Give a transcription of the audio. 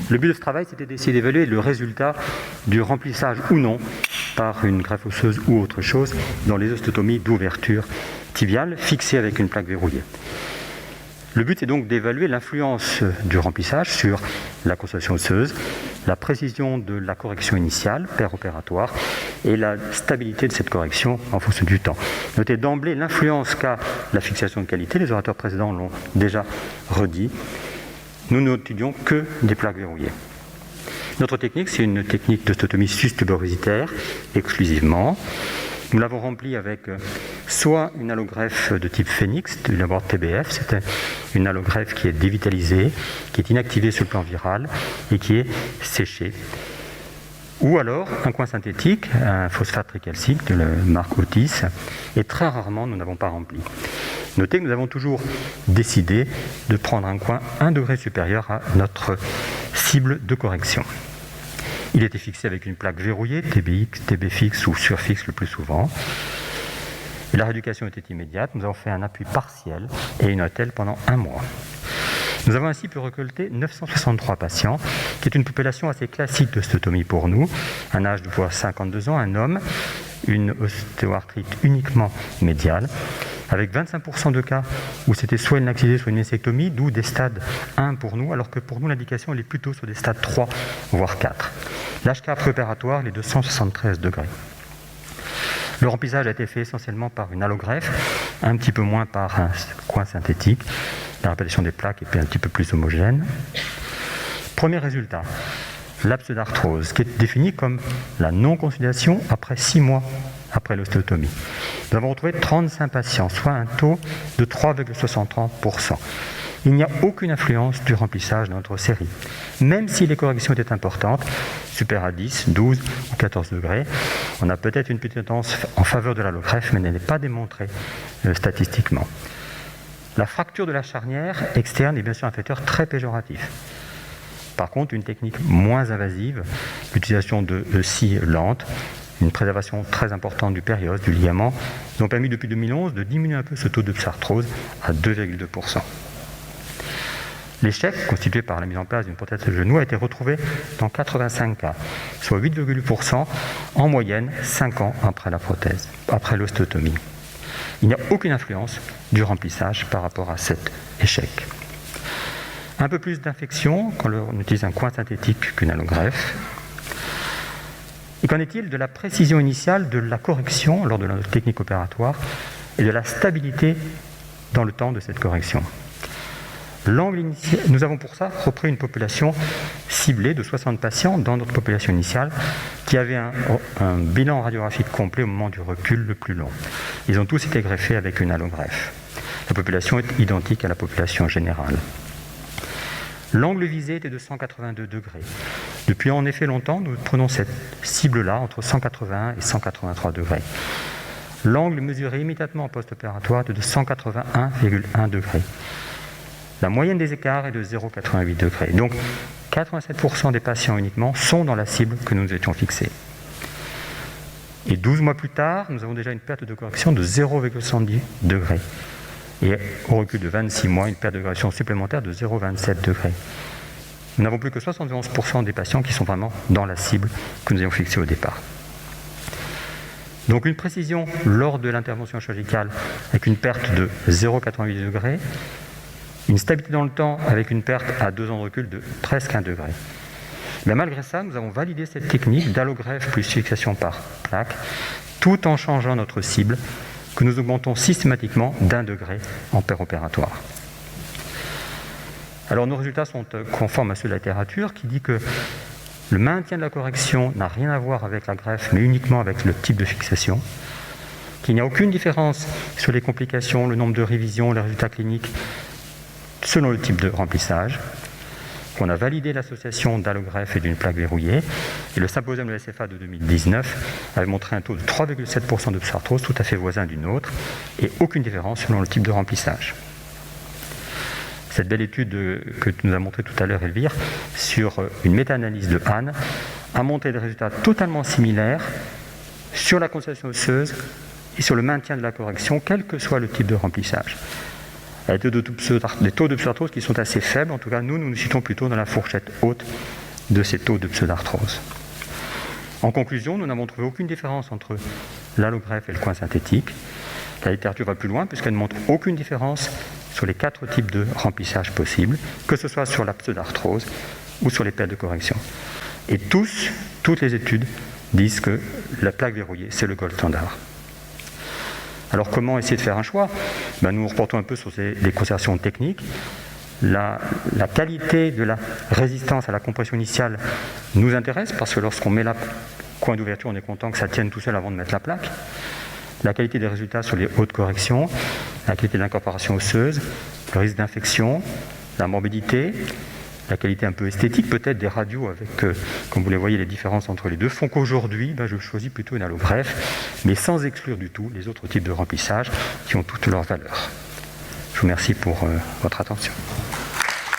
Le but de ce travail, c'était d'essayer d'évaluer le résultat du remplissage ou non par une greffe osseuse ou autre chose dans les osteotomies d'ouverture tibiale fixées avec une plaque verrouillée. Le but est donc d'évaluer l'influence du remplissage sur la consolidation osseuse, la précision de la correction initiale, péropératoire, et la stabilité de cette correction en fonction du temps. Notez d'emblée l'influence qu'a la fixation de qualité, les orateurs précédents l'ont déjà redit. Nous n'étudions que des plaques verrouillées. Notre technique, c'est une technique d'osteotomie sus-tuberositaire exclusivement. Nous l'avons remplie avec soit une allogreffe de type Phoenix, du laboratoire TBF, c'est une allogreffe qui est dévitalisée, qui est inactivée sur le plan viral et qui est séchée. Ou alors un coin synthétique, un phosphate tricalcique de la marque Otis, et très rarement nous n'avons pas rempli. Notez que nous avons toujours décidé de prendre un coin 1 degré supérieur à notre cible de correction. Il était fixé avec une plaque verrouillée, TBX, TB fixe ou surfixe le plus souvent. Et la rééducation était immédiate. Nous avons fait un appui partiel et une attelle pendant 1 mois. Nous avons ainsi pu récolter 963 patients, qui est une population assez classique d'osteotomie pour nous. Un âge de 52 ans, un homme, une ostéoarthrite uniquement médiale, avec 25% de cas où c'était soit une laxité, soit une mastectomie, d'où des stades 1 pour nous, alors que pour nous l'indication elle est plutôt sur des stades 3, voire 4. L'HK préopératoire est de 173 degrés. Le remplissage a été fait essentiellement par une allogreffe, un petit peu moins par un coin synthétique. La répétition des plaques est un petit peu plus homogène. Premier résultat, l'abcès d'arthrose, qui est défini comme la non-consolidation après 6 mois après l'ostéotomie. Nous avons retrouvé 35 patients, soit un taux de 3,63%. Il n'y a aucune influence du remplissage dans notre série. Même si les corrections étaient importantes, supérieures à 10, 12 ou 14 degrés, on a peut-être une petite tendance en faveur de l'allogreffe, mais elle n'est pas démontrée statistiquement. La fracture de la charnière externe est bien sûr un facteur très péjoratif. Par contre, une technique moins invasive, l'utilisation de scies lentes, une préservation très importante du périos, du ligament, nous ont permis depuis 2011 de diminuer un peu ce taux de arthrose à 2,2%. L'échec, constitué par la mise en place d'une prothèse de genou, a été retrouvé dans 85 cas, soit 8,8% en moyenne 5 ans après la prothèse, après l'ostéotomie. Il n'y a aucune influence du remplissage par rapport à cet échec. Un peu plus d'infection quand on utilise un coin synthétique qu'une allogreffe. Et qu'en est-il de la précision initiale de la correction lors de notre technique opératoire et de la stabilité dans le temps de cette correction? L'angle initial, nous avons pour ça repris une population ciblée de 60 patients dans notre population initiale qui avait un bilan radiographique complet au moment du recul le plus long. Ils ont tous été greffés avec une allogreffe. La population est identique à la population générale. L'angle visé était de 182 degrés. Depuis en effet longtemps, nous prenons cette cible-là entre 181 et 183 degrés. L'angle mesuré immédiatement en post-opératoire est de 181,1 degrés. La moyenne des écarts est de 0,88 degrés. Donc 87% des patients uniquement sont dans la cible que nous étions fixés. Et 12 mois plus tard, nous avons déjà une perte de correction de 0,70 degrés. Et au recul de 26 mois, une perte de correction supplémentaire de 0,27 degrés. Nous n'avons plus que 71% des patients qui sont vraiment dans la cible que nous avions fixée au départ. Donc une précision lors de l'intervention chirurgicale avec une perte de 0,88 degrés, une stabilité dans le temps avec une perte à 2 ans de recul de presque 1 degré. Mais malgré ça, nous avons validé cette technique d'allogreffe plus fixation par plaque, tout en changeant notre cible, que nous augmentons systématiquement d'1 degré en péropératoire. Alors nos résultats sont conformes à ceux de la littérature qui dit que le maintien de la correction n'a rien à voir avec la greffe, mais uniquement avec le type de fixation, qu'il n'y a aucune différence sur les complications, le nombre de révisions, les résultats cliniques, selon le type de remplissage, qu'on a validé l'association d'allogreffe et d'une plaque verrouillée, et le symposium de la SFA de 2019 avait montré un taux de 3,7% de arthrose tout à fait voisin d'une autre, et aucune différence selon le type de remplissage. Cette belle étude que nous a montré tout à l'heure Elvire, sur une méta-analyse de Hahn, a montré des résultats totalement similaires sur la consolidation osseuse et sur le maintien de la correction, quel que soit le type de remplissage. des taux de pseudarthrose qui sont assez faibles. En tout cas, nous nous situons plutôt dans la fourchette haute de ces taux de pseudarthrose. En conclusion, nous n'avons trouvé aucune différence entre l'allogreffe et le coin synthétique. La littérature va plus loin puisqu'elle ne montre aucune différence sur les 4 types de remplissage possibles, que ce soit sur la pseudarthrose ou sur les pertes de correction. Et toutes les études disent que la plaque verrouillée, c'est le gold standard. Alors comment essayer de faire un choix ? Nous reportons un peu sur les considérations techniques. La qualité de la résistance à la compression initiale nous intéresse parce que lorsqu'on met la coin d'ouverture, on est content que ça tienne tout seul avant de mettre la plaque. La qualité des résultats sur les hautes corrections, la qualité de l'incorporation osseuse, le risque d'infection, la morbidité, la qualité un peu esthétique peut-être des radios avec, comme vous les voyez, les différences entre les deux font qu'aujourd'hui, je choisis plutôt une allogreffe, mais sans exclure du tout les autres types de remplissage qui ont toutes leurs valeurs. Je vous remercie pour votre attention.